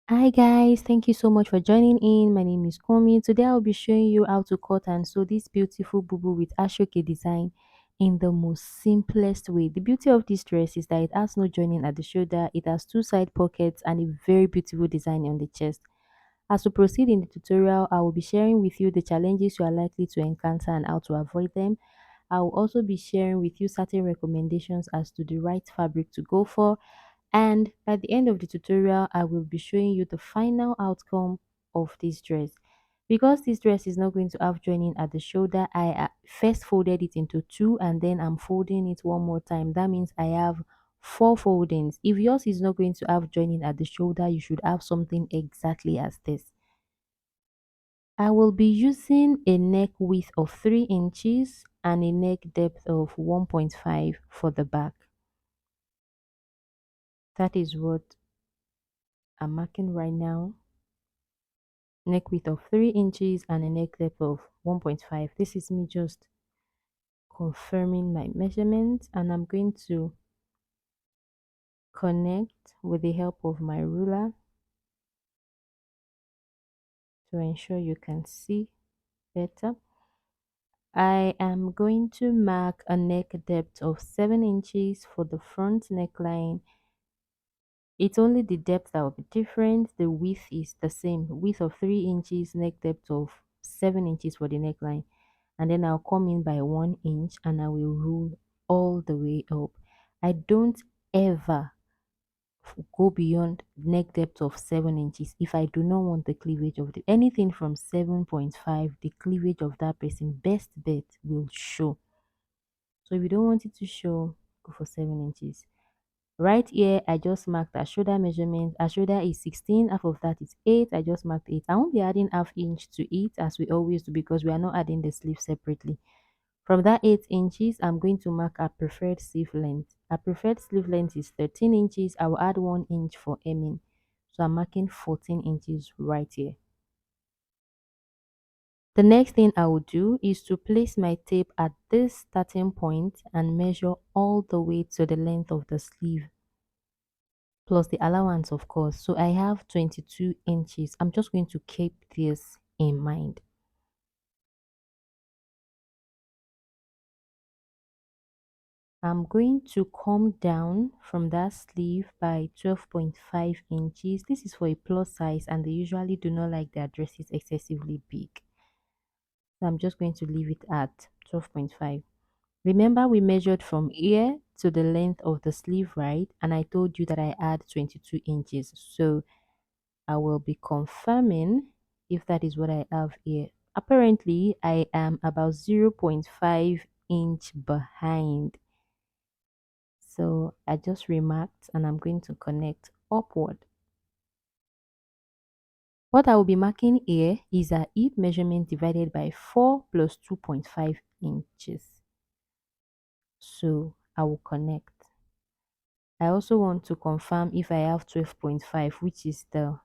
Hi guys, thank you so much for joining in. My name is Komi. Today I'll be showing you how to cut and sew this beautiful bubu with ashoke design in the most simplest way. The beauty of this dress is that it has no joining at the shoulder, it has two side pockets and a very beautiful design on the chest. As we proceed in the tutorial, I will be sharing with you the challenges you are likely to encounter and how to avoid them. I will also be sharing with you certain recommendations as to the right fabric to go for, and by the end of the tutorial, I will be showing you the final outcome of this dress. Because this dress is not going to have joining at the shoulder, I first folded it into two and then I'm folding it one more time. That means I have four foldings. If yours is not going to have joining at the shoulder, you should have something exactly as this. I will be using a neck width of 3 inches and a neck depth of 1.5 for the back. That is what I'm marking right now. Neck width of 3 inches and a neck depth of 1.5. This is me just confirming my measurements, and I'm going to connect with the help of my ruler to ensure you can see better. I am going to mark a neck depth of 7 inches for the front neckline. It's only the depth that will be different. The width is the same. Width of 3 inches, neck depth of 7 inches for the neckline. And then I'll come in by 1 inch and I will rule all the way up. I don't ever go beyond neck depth of 7 inches if I do not want the cleavage of the anything from 7.5, the cleavage of that person best bet will show. So if you don't want it to show, go for 7 inches. Right here, I just marked a shoulder measurement. A shoulder is 16, half of that is 8. I just marked 8. I won't be adding half inch to it as we always do because we are not adding the sleeve separately. From that 8 inches, I'm going to mark a preferred sleeve length. A preferred sleeve length is 13 inches. I will add 1 inch for hemming. So I'm marking 14 inches right here. The next thing I will do is to place my tape at this starting point and measure all the way to the length of the sleeve plus the allowance, of course. So I have 22 inches. I'm just going to keep this in mind. I'm going to come down from that sleeve by 12.5 inches. This is for a plus size and they usually do not like their dresses excessively big. So I'm just going to leave it at 12.5. Remember we measured from here to the length of the sleeve, right? And I told you that I add 22 inches. So I will be confirming if that is what I have here. Apparently, I am about 0.5 inch behind. So I just remarked and I'm going to connect upward. What I will be marking here is a hip measurement divided by 4 plus 2.5 inches. So I will connect. I also want to confirm if I have 12.5, which is the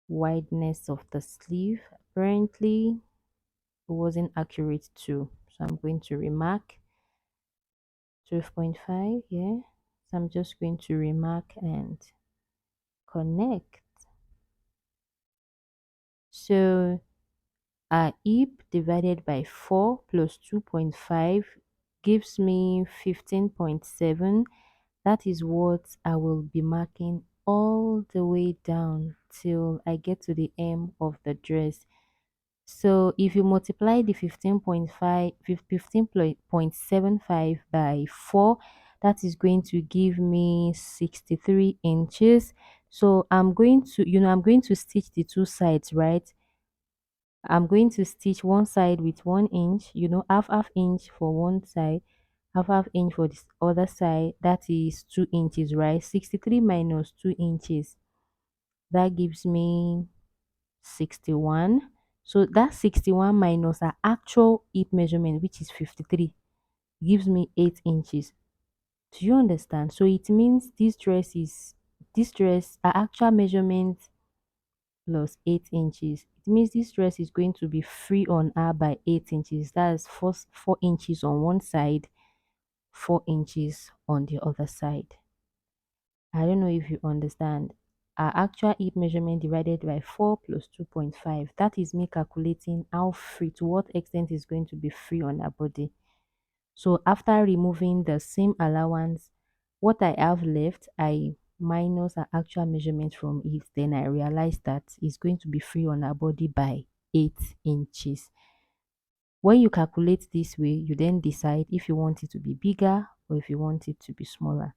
wideness of the sleeve. Apparently, it wasn't accurate too. So I'm going to remark 12.5 here. So I'm just going to remark and connect. So a hip divided by 4 plus 2.5 gives me 15.7. That is what I will be marking all the way down till I get to the hem of the dress. So if you multiply the 15.75 by 4, that is going to give me 63 inches. So I'm going to, I'm going to stitch the two sides, right? I'm going to stitch one side with 1 inch, half inch for one side, half inch for this other side. That is 2 inches, right? 63 minus 2 inches. That gives me 61. So that 61 minus our actual hip measurement, which is 53, gives me 8 inches. Do you understand? So it means this dress, our actual measurement plus 8 inches. It means this dress is going to be free on her by 8 inches. That's 4 inches on one side, 4 inches on the other side. I don't know if you understand. our actual hip measurement divided by 4 plus 2.5. That is me calculating how free, to what extent is going to be free on our body. So after removing the seam allowance, what I have left, I minus our actual measurement from it. Then I realized that it's going to be free on our body by 8 inches. When you calculate this way, you then decide if you want it to be bigger or if you want it to be smaller.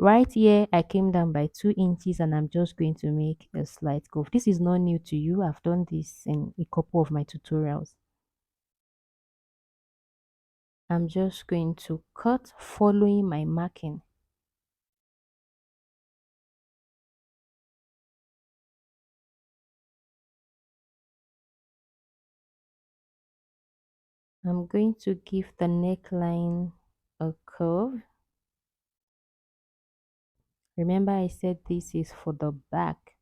Right here, I came down by 2 inches and I'm just going to make a slight curve. This is not new to you. I've done this in a couple of my tutorials. I'm just going to cut following my marking. I'm going to give the neckline a curve. Remember I said this is for the back.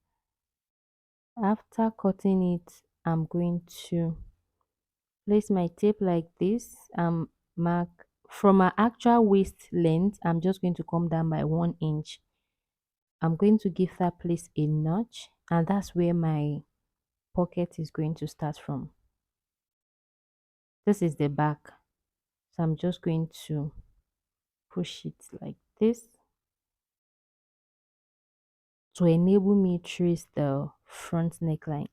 After cutting it, I'm going to place my tape like this. Mark from my actual waist length, I'm just going to come down by 1 inch. I'm going to give that place a notch, and that's where my pocket is going to start from. This is the back, so I'm just going to push it like this to enable me trace the front neckline.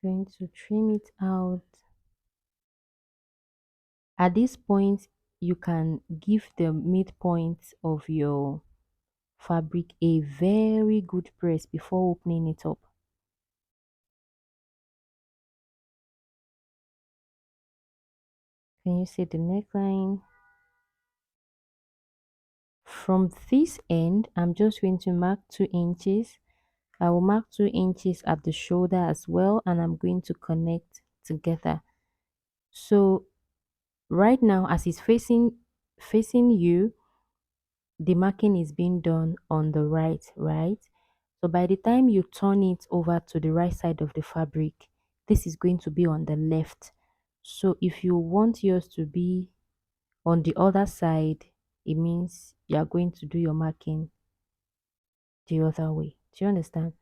Going to trim it out. At this point, you can give the midpoint of your fabric a very good press before opening it up. Can you see the neckline? From this end, I'm just going to mark 2 inches. I will mark 2 inches at the shoulder as well, and I'm going to connect together. So right now, as it's facing you, the marking is being done on the right. So by the time you turn it over to the right side of the fabric, this is going to be on the left. So if you want yours to be on the other side, it means you are going to do your marking the other way. Do you understand?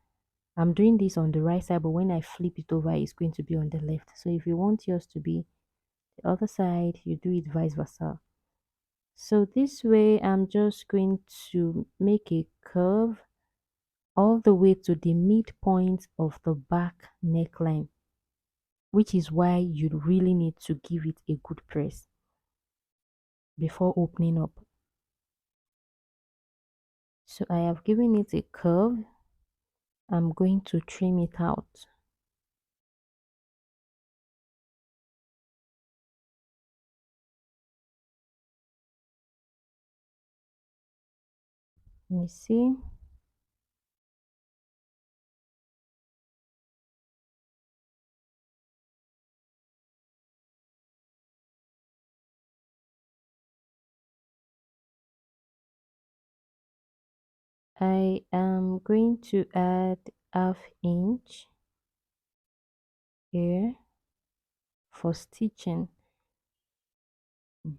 I'm doing this on the right side, but when I flip it over, it's going to be on the left. So if you want yours to be the other side, you do it vice versa. So this way, I'm just going to make a curve all the way to the midpoint of the back neckline, which is why you really need to give it a good press before opening up. So I have given it a curve. I'm going to trim it out. You see, I am going to add half inch here for stitching,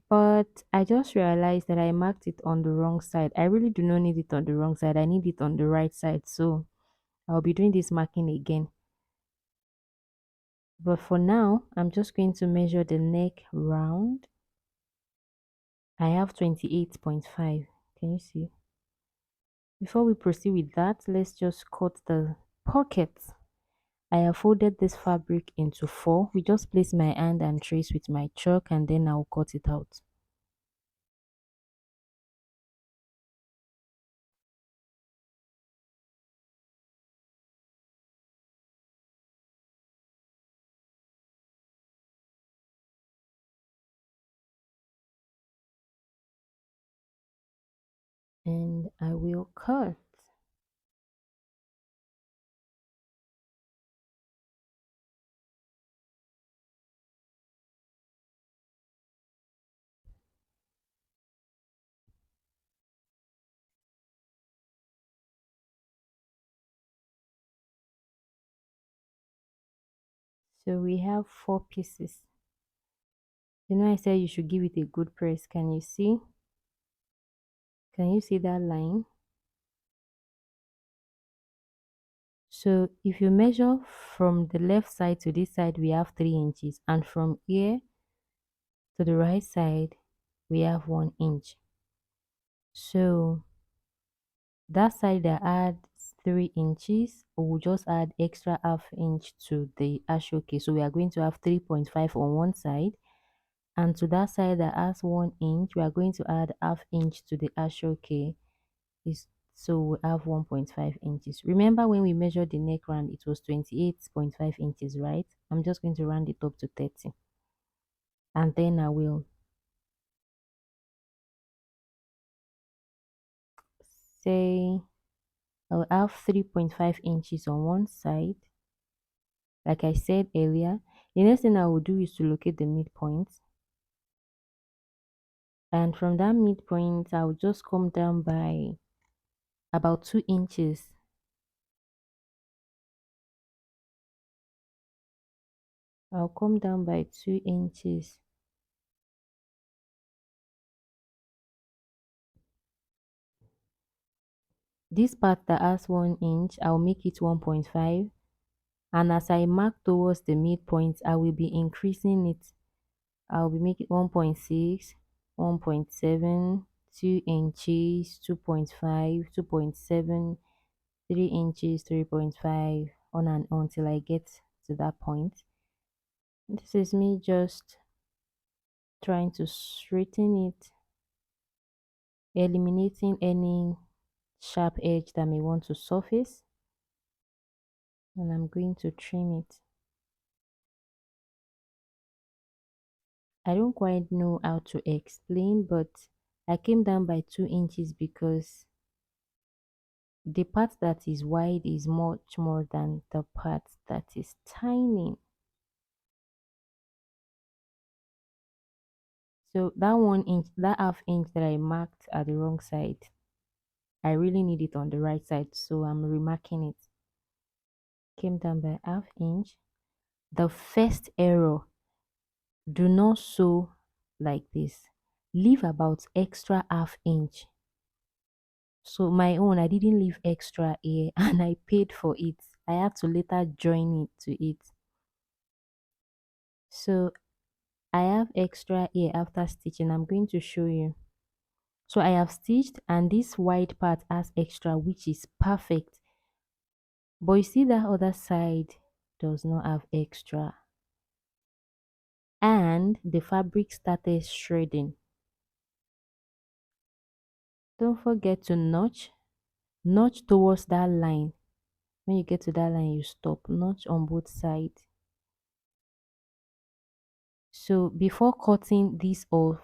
but I just realized that I marked it on the wrong side. I really do not need it on the wrong side. I need it on the right side. So I'll be doing this marking again. But for now, I'm just going to measure the neck round. I have 28.5. Can you see? Before we proceed with that, let's just cut the pockets. I have folded this fabric into 4. We just place my hand and trace with my chalk, and then I'll cut it out. And I will cut. So we have 4 pieces. I said you should give it a good press. Can you see? Can you see that line? So if you measure from the left side to this side, we have 3 inches. And from here to the right side, we have 1 inch. So that side that adds 3 inches, we'll just add extra half inch to the ashoke. So we are going to have 3.5 on one side. And to that side that has 1 inch, we are going to add half inch to the ashoke. Is so we have 1.5 inches. Remember when we measured the neck round, it was 28.5 inches, right? I'm just going to round it up to 30. And then I will say I'll have 3.5 inches on one side. Like I said earlier, the next thing I will do is to locate the midpoint. And from that midpoint, I will just come down by about 2 inches. I'll come down by 2 inches. This part that has 1 inch, I'll make it 1.5. And as I mark towards the midpoint, I will be increasing it. I'll be making 1.6, 1.7, 2 inches, 2.5, 2.7, 3 inches, 3.5, on and on till I get to that point. This is me just trying to straighten it, eliminating any sharp edge that may want to surface, and I'm going to trim it. I don't quite know how to explain, but I came down by 2 inches because the part that is wide is much more than the part that is tiny. So that 1 inch, that half inch that I marked at the wrong side, I really need it on the right side, so I'm remarking it. Came down by half inch. The first error, do not sew like this. Leave about extra half inch. So my own, I didn't leave extra here and I paid for it. I had to later join it to it. So I have extra here after stitching. I'm going to show you. So I have stitched and this wide part has extra, which is perfect. But you see that other side does not have extra. And the fabric started shredding. Don't forget to notch towards that line. When you get to that line, you stop. Notch on both sides. So before cutting this off,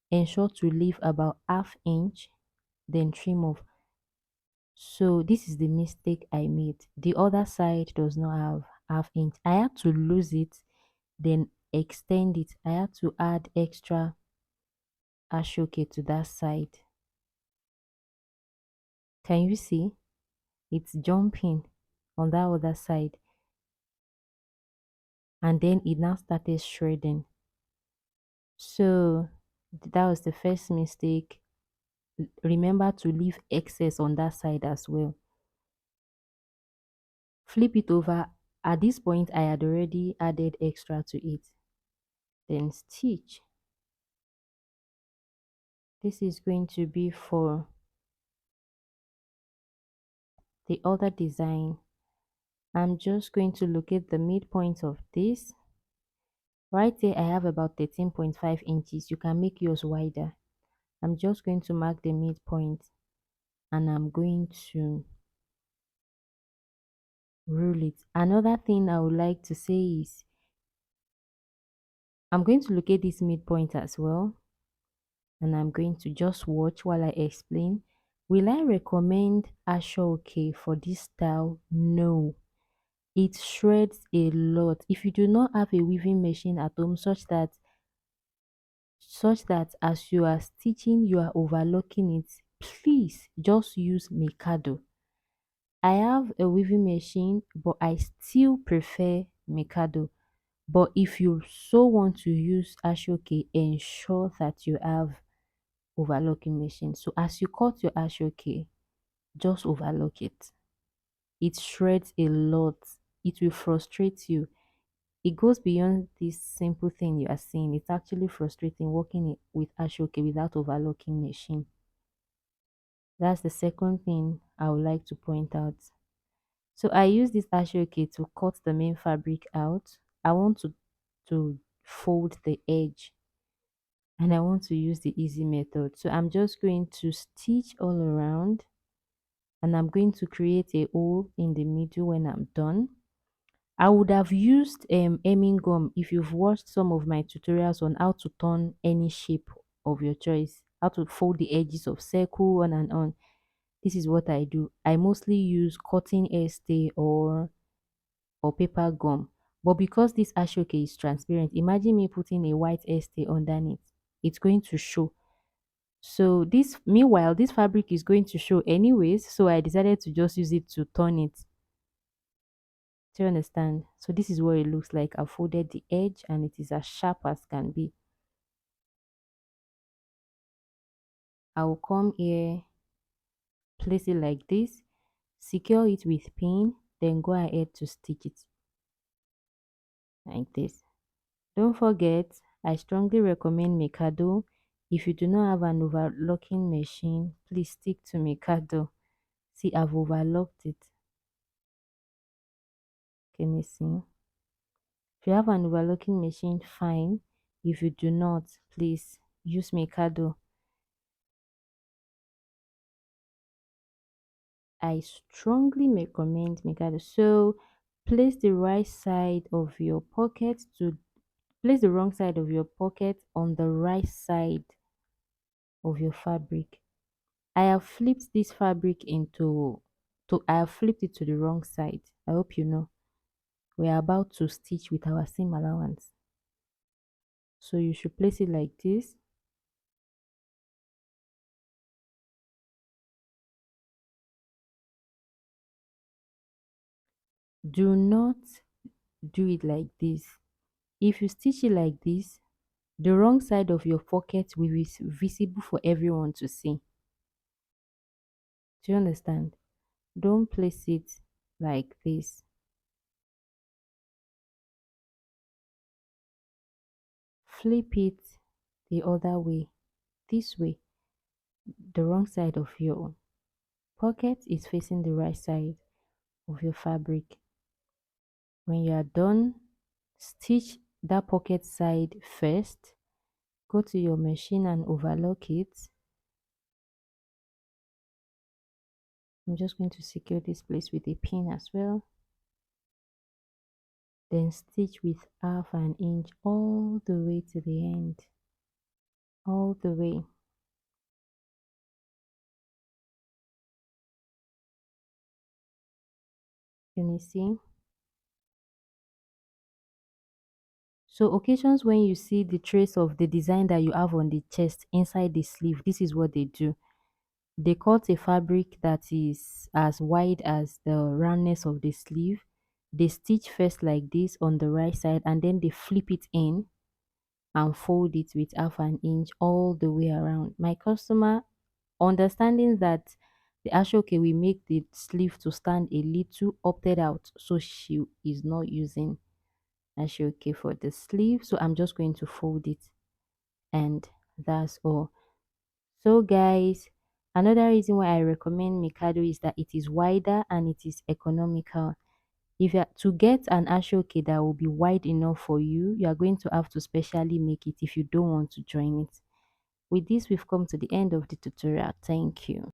ensure to leave about half inch, then trim off. So this is the mistake I made. The other side does not have half inch. I had to lose it, then extend it. I had to add extra ashoke to that side. Can you see? It's jumping on that other side. And then it now started shredding. So that was the first mistake. Remember to leave excess on that side as well. Flip it over. At this point, I had already added extra to it. Then stitch. This is going to be for the other design. I'm just going to locate the midpoint of this. Right there, I have about 13.5 inches. You can make yours wider. I'm just going to mark the midpoint and I'm going to rule it. Another thing I would like to say is I'm going to locate this midpoint as well, and I'm going to just watch while I explain. Will I recommend ashoke for this style? No. It shreds a lot. If you do not have a weaving machine at home such that as you are stitching you are overlocking it, please just use Mikado. I have a weaving machine, but I still prefer Mikado. But if you so want to use ashoke, ensure that you have overlocking machine. So as you cut your ashoke, just overlock it. It shreds a lot. It will frustrate you. It goes beyond this simple thing you are seeing. It's actually frustrating working with ashoke without overlocking machine. That's the second thing I would like to point out. So I use this ashoke to cut the main fabric out. I want to fold the edge, and I want to use the easy method. So I'm just going to stitch all around, and I'm going to create a hole in the middle when I'm done. I would have used hemming gum if you've watched some of my tutorials on how to turn any shape of your choice, how to fold the edges of circle on and on. This is what I do. I mostly use cotton hairstay or paper gum. But because this ashoke is transparent, imagine me putting a white hairstay underneath. It's going to show. So this, meanwhile, this fabric is going to show anyways. So I decided to just use it to turn it. Do you understand? So this is what it looks like. I folded the edge and it is as sharp as can be. I will come here, place it like this, secure it with pin, then go ahead to stitch it like this. Don't forget, I strongly recommend Mikado. If you do not have an overlocking machine, please stick to Mikado. See, I've overlocked it. Can you see? If you have an overlocking machine, fine. If you do not, please use Mikado. I strongly recommend Mikado. So place the right side of your pocket to place the wrong side of your pocket on the right side of your fabric. I have flipped this fabric I have flipped it to the wrong side. I hope you know. We are about to stitch with our seam allowance. So you should place it like this. Do not do it like this. If you stitch it like this, the wrong side of your pocket will be visible for everyone to see. Do you understand? Don't place it like this. Flip it the other way, this way. The wrong side of your pocket is facing the right side of your fabric. When you are done, stitch that pocket side first. Go to your machine and overlock it. I'm just going to secure this place with a pin as well. Then stitch with half an inch all the way to the end. All the way. Can you see? So occasions when you see the trace of the design that you have on the chest inside the sleeve, this is what they do. They cut a fabric that is as wide as the roundness of the sleeve. They stitch first like this on the right side and then they flip it in and fold it with half an inch all the way around. My customer, understanding that the ashoke will make the sleeve to stand a little, opted out, so she is not using ashoke for the sleeve. So I'm just going to fold it, and that's all. So guys, another reason why I recommend Mikado is that it is wider and it is economical. If you are to get an ashoke that will be wide enough for you, you are going to have to specially make it if you don't want to join it. With this, we've come to the end of the tutorial. Thank you.